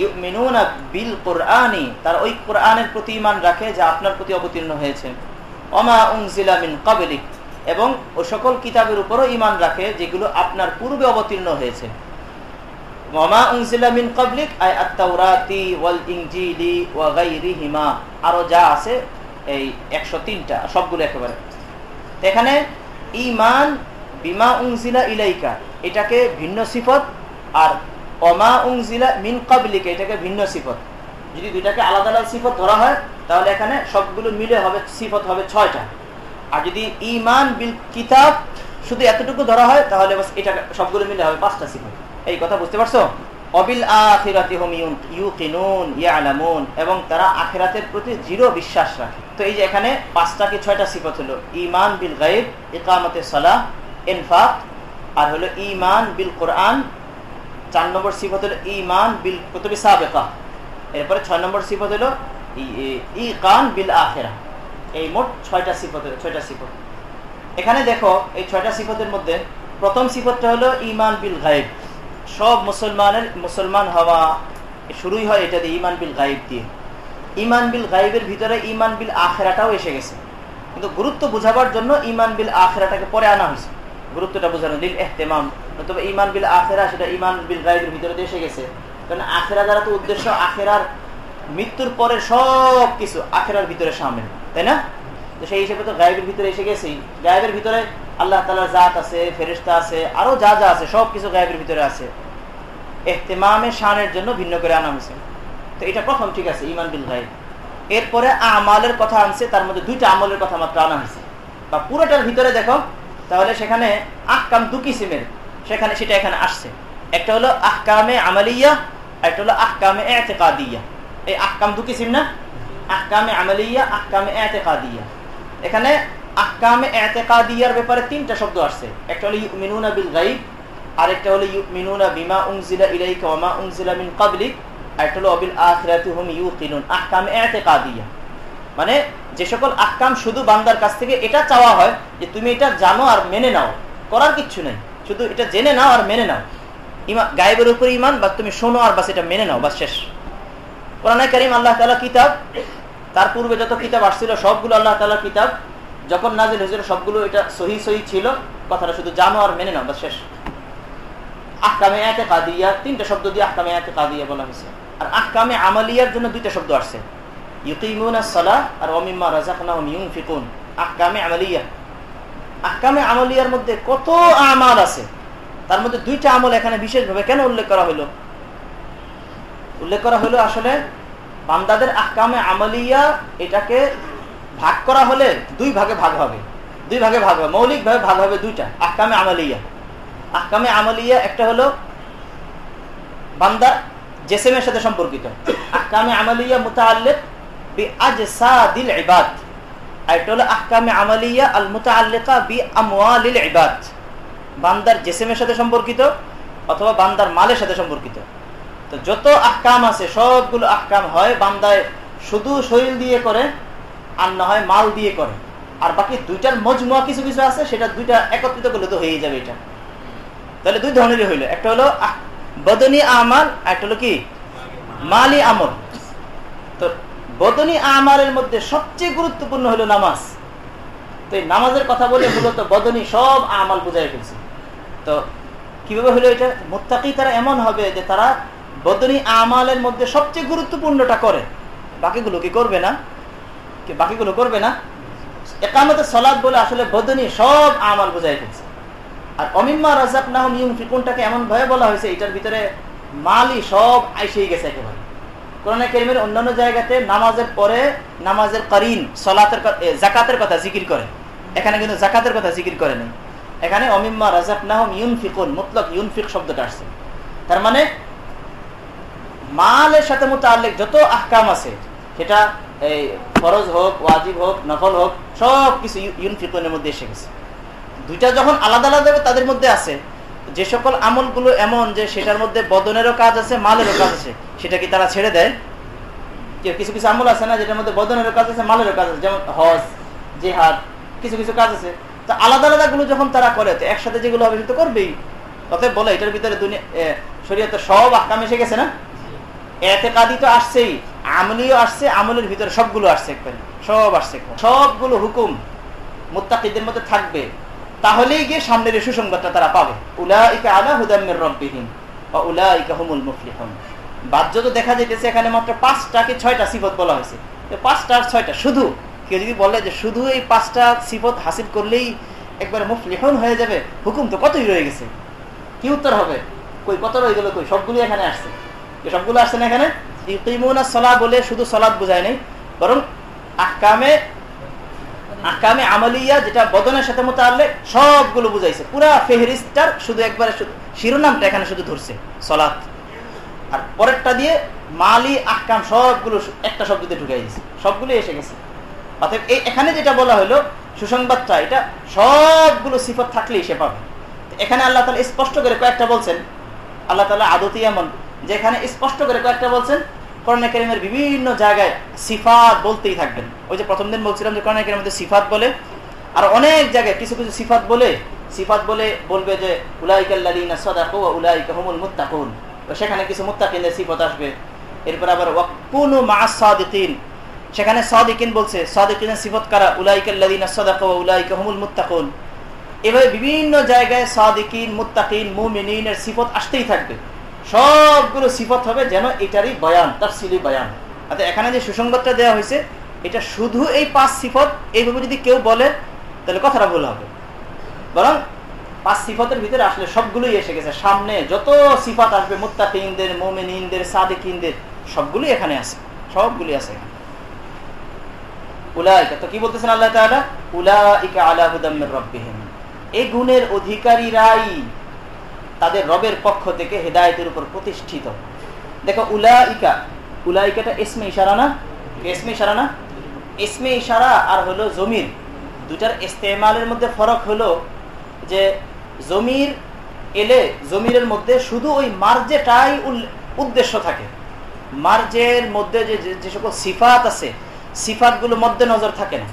ইউমিনুনা বিল কুরআনি, তার ওই কুরআনের প্রতি ঈমান রাখে যা আপনার প্রতি অবতীর্ণ হয়েছে। ওমা উনজিলা মিন ক্বাবলিক, এবং ও সকল কিতাবের উপরও ঈমান রাখে যেগুলো আপনার পূর্বে অবতীর্ণ হয়েছে। ওমা উনজিলা মিন ক্বাবলিক আই আত-তাওরাতি ওয়াল ইনজিলি ওয়া গায়রিহিমা, আরো যা আছে এই 103টা সবগুলো একেবারে। এখানে ঈমান বিমা উনজিলা ইলাইকা এটাকে ভিন্ন সিফত, আর ওমা উনজিলা মিন ক্বাবলিক এটাকে ভিন্ন সিফত। যদি দুইটাকে আলাদা আলাদা সিফত ধরা হয় তাহলে এখানে সবগুলো মিলে হবে সিফত হবে 6টা। আর যদি ঈমান বিল কিতাব শুধু এতটুকু ধরা হয় তাহলে বাস এটা সবগুলো মিলে হবে 5টা সিফত। এই কথা বুঝতে পারছো? অবিল আখিরাতি হুম ইউকিনুন ইয়ালামুন, এবং তারা আখিরাতের প্রতি দৃঢ় বিশ্বাস রাখে। তো এই যে এখানে 5টা কি 6টা সিফত হলো, ঈমান বিল গায়ব, ইকামতে সালাহ, ইনফাক, আর হলো ঈমান বিল কোরআন। 4 নম্বর সিফত হলো ঈমান বিল কুতুবি সাবিকা। এরপরে 6 নম্বর সিফত হলো ঈকান বিল আখিরাহ। এই মোট 6টা সিফত হলো 6টা সিফত। এখানে দেখো এই 6টা সিফতের মধ্যে প্রথম সিফতটা হলো ঈমান বিল গায়ব। সব মুসলমান হওয়া শুরুই হয় এটা দিয়ে, ঈমান বিল গায়ব দিয়ে। ঈমান বিল গায়বের ভিতরে ঈমান বিল আখিরাটাও এসে গেছে, কিন্তু গুরুত্ব বোঝাবার জন্য ঈমান বিল আখিরাটাকে পরে আনা হয়েছে, গুরুত্বটা বোঝানো লিল ইহতিমাম। তবে ঈমান বিল আখিরা সেটা ঈমান বিল গায়বের ভিতরে এসে গেছে, কারণ আখিরা দ্বারা তো উদ্দেশ্য আখিরার মৃত্যুর পরে সব কিছু আখিরার ভিতরে শামিল, তাই না? তো সেই হিসেবে তো গায়বের ভিতরে এসে গেছেই। গায়বের ভিতরে আল্লাহ তাআলার জাত আছে, ফেরেশতা আছে, আরো যা যা আছে সব কিছু গায়বের ভিতরে আছে, ইহতিমামে শানের জন্য ভিন্ন করে আনা হয়েছে। তো এটা প্রথম, ঠিক আছে, ঈমান বিল গায়ব। এরপরে আমালের কথা আনছে, তার মধ্যে 2টা আমলের কথা মাত্র আনা হয়েছে। বা পুরোটার ভিতরে দেখো তাহলে সেখানে আহকাম 2 কিসিমের সেটা এখানে আসছে। একটা হলো আহকামে আমালিয়া, একটা হলো আহকামে ইতিকাদিয়া। এই আহকাম 2 কিসিম না, আহকামে আমালিয়া, আহকামে ইতিকাদিয়া। এখানে আহকামে ইতিকাদিয়ার ব্যাপারে 3টা শব্দ আসছে। একটা হলো ইউমিনুনা বিল গায়ব, আরেকটা হলো ইউমিনুনা বিমা উনজিলা ইলাইকা ওয়া মা উনজিলা মিন ক্বাবলিক, আরেকটা হলো বিল আখিরাতি হুম ইউকিনুন। আহকামে ইতিকাদিয়া মানে যে সকল আহকাম শুধু বান্দার কাছ থেকে এটা চাওয়া হয় যে তুমি এটা জানো আর মেনে নাও, করার কিচ্ছু নেই, শুধু এটা জেনে নাও আর মেনে নাও। গায়েবের উপর ঈমান, বা তুমি শোনো আর বাস এটা মেনে নাও, বাস শেষ। কোরআনে কারীম আল্লাহ তাআলা কিতাব, তার পূর্বে যত কিতাব আসছিল সবগুলো আল্লাহ তাআলার কিতাব, যখন নাজিল হয়েছিল সবগুলো এটা সহি ছিল, কথাটা শুধু জানো আর মেনে নাও, বাস শেষ। আহকামে ইতিকাদিয়া 3টা শব্দ দিয়ে আহকামে ইতিকাদিয়া বলা হয়েছে। আর আহকামে আমালিয়ার জন্য 2টা শব্দ আসছে, ইউকিমুনাস সালাহ আর ওয়া মিম্মা রাযাকনাহুম ইউনফিকুন। আহকামে আমালিয়া, আহকামে আমালিয়ার মধ্যে কত আমাল আছে, তার মধ্যে 2টা আমল এখানে বিশেষভাবে কেন উল্লেখ করা হলো? উল্লেখ করা হলো আসলে বান্দাদের আহকামে আমালিয়া এটাকে ভাগ করা হলে 2 ভাগে ভাগ হবে, 2 ভাগে ভাগ হবে, মৌলিকভাবে ভাগ হবে 2টা আহকামে আমালিয়া। আহকামে আমালিয়া একটা হলো বান্দা জিসমের সাথে সম্পর্কিত, আহকামে আমালিয়া মুতাআল্লিক বিআজসাদিল ইবাদ। আর একটা হলো আহকামে আমালিয়া আল মুতাআল্লিকা বি আমওয়ালিল ইবাদ, বান্দার জিসমের সাথে সম্পর্কিত অথবা বান্দার মালের সাথে সম্পর্কিত। তো যত আহকাম আছে সবগুলো আহকাম হয় বান্দায় শুধু শরীর দিয়ে করে আর না হয় মাল দিয়ে করে, আর বাকি দুইটার মজমুয়া কিছু কিছু আছে সেটা দুইটা একত্রিত করলে তো হয়ে যাবে। এটা তাহলে দুই ধরনেরই হইলো, একটা হলো বদনী আমাল, একটা হলো কি মালি আমল। তো বদনী আমালের মধ্যে সবচেয়ে গুরুত্বপূর্ণ হলো নামাজ। তো এই নামাজের কথা বলে মূলত বদনী সব আমাল বুঝাই ফেলছে। তো কিভাবে হলো এটা? মুত্তাকি তারা এমন হবে যে তারা বদনী আমালের মধ্যে সবচেয়ে গুরুত্বপূর্ণটা করে, বাকিগুলো কি করবে না, বাকিগুলো করবে না। ইকামতে সালাত বলে আসলে বদনী সব আমাল বুঝাই ফেলছে। আর অমিম্মা রাযাকনাহুম ইউনফিকুনটাকে এমন ভাবে বলা হয়েছে এটার ভিতরে মালই সব আইসেই গেছে একেবারে। কোরআনে কারীমের অন্যান্য জায়গাতে নামাজের পরে নামাজের কারিন সালাতের যাকাতের কথা জিকির করে, এখানে কিন্তু যাকাতের কথা জিকির করে নাই। এখানে অমিম্মা রাযাকনাহুম ইউনফিকুন, মুতলাক ইউনফিক শব্দটা আসছে। তার মানে মালের সাথে মুতাআল্লিক যত আহকাম আছে, সেটা এই ফরজ হোক, ওয়াজিব হোক, নফল হোক, সব কিছু ইউনফিকুনের মধ্যে এসে গেছে। দুইটা যখন আলাদা আলাদা তাদের মধ্যে আছে, যে সকল আমলগুলো এমন যে সেটার মধ্যে বদনেরও কাজ আছে মালেরও কাজ আছে, সেটা কি তারা ছেড়ে দেয়? কিছু কিছু আমল আছে না যেটার মধ্যে বদনেরও কাজ আছে মালেরও কাজ আছে, যেমন হজ, জিহাদ, কিছু কিছু কাজ আছে। তো আলাদা আলাদা গুলো যখন তারা করে তো একসাথে যেগুলো হবে সেটা করবেই। অতএব বলে এটার ভিতরে শরীয়তে সব আহকাম এসে গেছে না। এতেকাদি তো আসছেই, আমলিও আসছে, আমলের ভিতরে সবগুলো আসছে, একবারে সব আসছে, সবগুলো হুকুম মুত্তাকিদের মধ্যে থাকবে। তাহলেই গিয়ে সামনের এই সুসংবাদটা তারা পাবে। উলাইকা আলা হুদাম মির রাব্বিহিম ওয়া উলাইকা হুমুল মুফলিহুন। বাহ্য তো দেখা যাইতেছে এখানে মাত্র 5টা কি 6টা সিফত বলা হয়েছে। 5টা আর 6টা শুধু কেউ যদি বলে যে শুধু এই 5টা সিফত হাসিল করলেই একবার মুফলিহুন হয়ে যাবে, হুকুম তো কতই রয়ে গেছে, কি উত্তর হবে? কই কত রয়ে গেল? কই সবগুলো এখানে আসছে, সবগুলো আসছে না এখানে। ইকিমুনাস সালাহ বলে শুধু সালাত বোঝায় নাই, বরং আহকামে আমালিয়া যেটা বদনের সাথে মুতাআল্লিক সবগুলো বুঝাইছে। পুরা ফেহরিস্টার শুধু একবারে শিরোনামটা এখানে শুধু ধরছে সালাত, আর পরেরটা দিয়ে মালি আহকাম সবগুলো একটা শব্দ দিয়ে ঢুকাই দিয়েছে, সবগুলো এসে গেছে। অতএব এই এখানে যেটা বলা হলো সুসংবাদটা, এটা সবগুলো সিফত থাকলেই সে পাবে। এখানে আল্লাহ তাআলা স্পষ্ট করে কয়েকটা বলছেন। আল্লাহ তাআলা আদতই এমন যে এখানে স্পষ্ট করে কয়েকটা বলছেন। কোরআনে কারীমের বিভিন্ন জায়গায় সিফাত বলতেই থাকবেন। ওই যে প্রথম দিন বলছিলাম যে কোরআনে কারীমের মধ্যে সিফাত বলে, আর অনেক জায়গায় কিছু কিছু সিফাত বলে বলবে যে উলাইকাল্লাযীনা সাদাকু ওয়া উলাইকা হুমুল মুত্তাকুন, তো সেখানে কিছু মুত্তাকিনের সিফাত আসবে। এরপর আবার ওয়াকুনু মা'আস সাদিকিন, সেখানে সাদিকিন বলছে, সাদিকিনের সিফাত কারা? উলাইকাল্লাযীনা সাদাকু ওয়া উলাইকা হুমুল মুত্তাকুন। এভাবে বিভিন্ন জায়গায় সাদিকিন, মুত্তাকিন, মুমিনিনের সিফাত আসতেই থাকবে। সবগুলো সিফত হবে যেন এটারই বয়ান, তাফসিলি বয়ান। অর্থাৎ এখানে যে সুসংবাদটা দেওয়া হয়েছে এটা শুধু এই 5 সিফত এইভাবে যদি কেউ বলে তাহলে কথাটা ভুল হবে, বরং 5 সিফতের ভিতরে আসলে সবগুলোই এসে গেছে। সামনে যত সিফাত আসবে মুত্তাকিনদের, মুমিনিনদের, সাদিকিনদের সবগুলোই এখানে আছে, সবগুলোই আছে এখানে। উলাইকা, তো কি বলতেছেন আল্লাহ তাআলা? উলাইকা আলা হুদাম মির রাব্বিহিম, এই গুণের অধিকারীরাই তাদের রবের পক্ষ থেকে হেদায়েতের উপর প্রতিষ্ঠিত। দেখো উলাইকাটা ইসমে ইশারা না? ইসমে ইশারা না? ইসমে ইশারা আর হলো জমির, দুটার ইস্তেমালের মধ্যে ফরক হলো যে জমির এলে জমিরের মধ্যে শুধু ওই মার্জেটাই উদ্দেশ্য থাকে। মার্জের মধ্যে যে সকল সিফাত আছে সিফাতগুলো মধ্যে নজর থাকে না।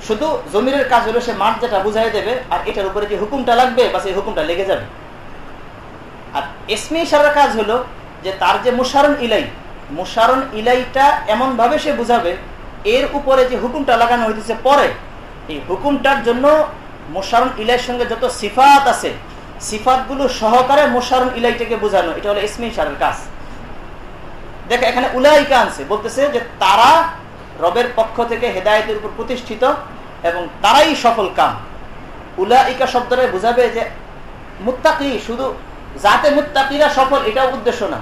শুধু জমিরের কাজ হলো সে মার্জেটা বুঝাই দেবে, আর এটার উপরে যে হুকুমটা লাগবে বাস এই হুকুমটা লেগে যাবে। আর ইসমে ইশারার কাজ হলো যে তার যে মুশারুন ইলাইটা এমন ভাবে সে বুঝাবে এর উপরে যে হুকুমটা লাগানো হইতেছে পরে, এই হুকুমটার জন্য মুশারুন ইলাইর সঙ্গে যত সিফাত আছে সিফাতগুলো সহকারে মুশারুন ইলাইটাকে বোঝানো, এটা হলো ইসমে ইশারার কাজ। দেখো এখানে উলাইকা আনছে, বলতেছে যে তারা রবের পক্ষ থেকে হেদায়েতের উপর প্রতিষ্ঠিত এবং তারাই সফল কাম। উলাইকা শব্দটা বুঝাবে যে মুত্তাকি, শুধু যাতে মুত্তাকিরা সফল এটাও উদ্দেশ্য না,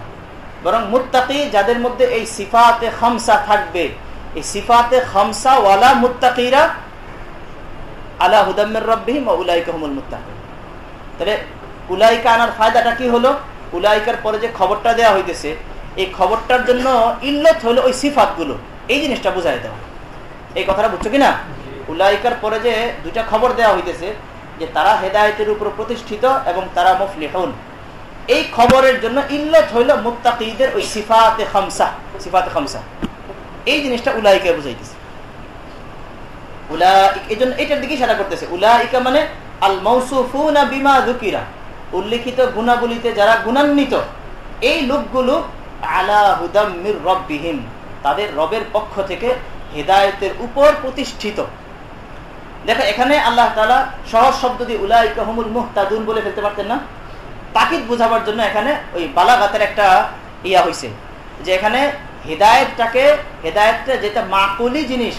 বরং মুত্তাকি যাদের মধ্যে এই সিফাতে খামসা থাকবে, এই সিফাতে খামসা ওয়ালা মুত্তাকিরা আলা হুদাম মির রাব্বিহিম ওয়া উলাইকা হুমুল মুত্তাকুন। তাহলে উলাইকা আনার ফায়দাটা কি হলো? উলাইকার পরে যে খবরটা দেওয়া হইতেছে এই খবরটার জন্য ইল্লত হলো ওই সিফাতগুলো, এই জিনিসটা বুঝাই দেওয়া। এই কথাটা বুঝছো কিনা? উলাইকার পরে যে দুইটা খবর দেওয়া হইতেছে যে তারা হেদায়েতের উপর প্রতিষ্ঠিত এবং তারা মুফলিহুন, এই খবরের জন্য ইল্লত হইল মুত্তাকিদের ওই সিফাতে খামসা। এই জিনিসটা উলাইকা বুঝাইতেছে। এইজন্য এটার দিকে ইশারা করতেছে। উলাইকা মানে আল মাউসুফুনা বিমা যুকিরা, উল্লেখিত গুণাবলীতে যারা গুণান্বিত, এই লোকগুলো আলা হুদাম মির রব্বিহিম, তাদের রবের পক্ষ থেকে হেদায়েতের উপর প্রতিষ্ঠিত। দেখো এখানে আল্লাহ তাআলা সহজ শব্দ দিয়ে উলাইকা হুমুল মুহতাদুন বলে ফেলতে পারতেন না? তাকিদ বোঝাবার জন্য এখানে ওই বালাগাতের একটা ইয়া হইছে যে এখানে হেদায়েতটা যেটা মাকুলি জিনিস,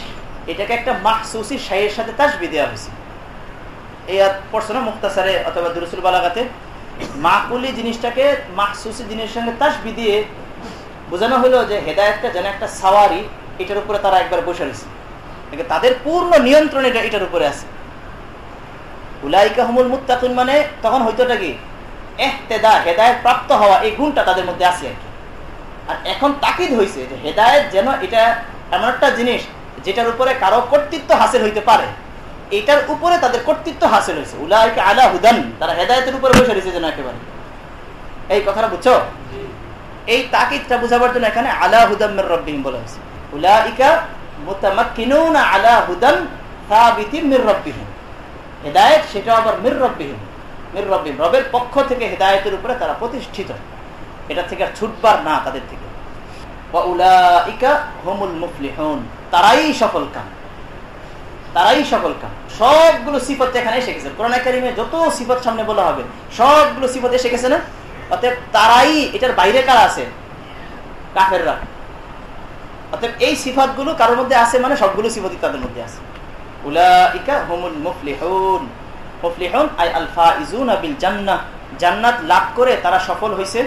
এটাকে একটা মাহসুসি শাইয়ের সাথে তাসবিহ দেওয়া হয়েছে। এই পড়ছো না মুখতাসারে অথবা দুরুসুল বালাগাতে? মাকুলি জিনিসটাকে মাহসুসি জিনিসের সঙ্গে তাসবিহ দিয়ে বোঝানো হলো যে হেদায়েতটা যেন একটা সাওয়ারি, এটার উপরে তারা একবার বসে রয়েছে, তাদের পূর্ণ নিয়ন্ত্রণ এটার উপরে আছে। উলাইকা হুমুল মুত্তাকুন মানে তখন হইতোটা কি ইহতিদা, হেদায়েত প্রাপ্ত হওয়া, এই গুণটা তাদের মধ্যে আছে আর কি। আর এখন তাকিদ হয়েছে যে হেদায়েত যেন এটা এমন একটা জিনিস যেটার উপরে কারো কর্তৃত্ব হাসিল হইতে পারে, এটার উপরে তাদের কর্তৃত্ব হাসিল হয়েছে। উলাইকা আলা হুদান, তারা হেদায়েতের উপরে বসে রয়েছে যেন একেবারে। এই কথাটা বুঝছো? এই তাকিদটা বুঝাবার জন্য এখানে আলা হুদাম মির রাব্বিহিম বলা হয়েছে। উলাইকা মুতামাক্কিনুনা আলা হুদান সাবিতিন মির রাব্বিহিম, হেদায়েত সেটা আবার মির রাব্বিহিম, রবের পক্ষ থেকে হেদায়েতের উপরে তারা প্রতিষ্ঠিত, এটা থেকে আর ছুটবার না তাদের থেকে। ওয়া উলাইকা হুমুল মুফলিহুন, তারাই সফল কাম। সবগুলো সিফত এখানে এসে গেছে। কোরআন কারীমে যত সিফত সামনে বলা হবে সবগুলো সিফত এসে গেছে না? অতএব তারাই, এটার বাইরে কারা আছে? কাফেররা। অতএব এই সিফাতগুলো কারোর মধ্যে আছে মানে সবগুলো সিফতই তাদের মধ্যে আছে। উলাইকা হুমুল মুফলিহুন, মুফলিহুন আই আল ফাইজুনা বিল জান্নাহ, জান্নাত লাভ করে তারা সফল হইছে।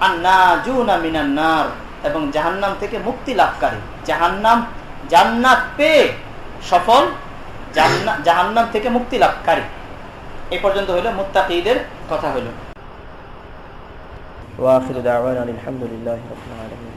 আন-নাজুনা মিনান নার, এবং জাহান্নাম থেকে মুক্তি লাভকারী। জান্নাত পেয়ে সফল, জাহান্নাম থেকে মুক্তি লাভকারী। এই পর্যন্ত হইল মুত্তাকিদের কথা হইল। ওয়া আখিরু দাওয়ানা আলহামদুলিল্লাহি রাব্বিল আলামিন।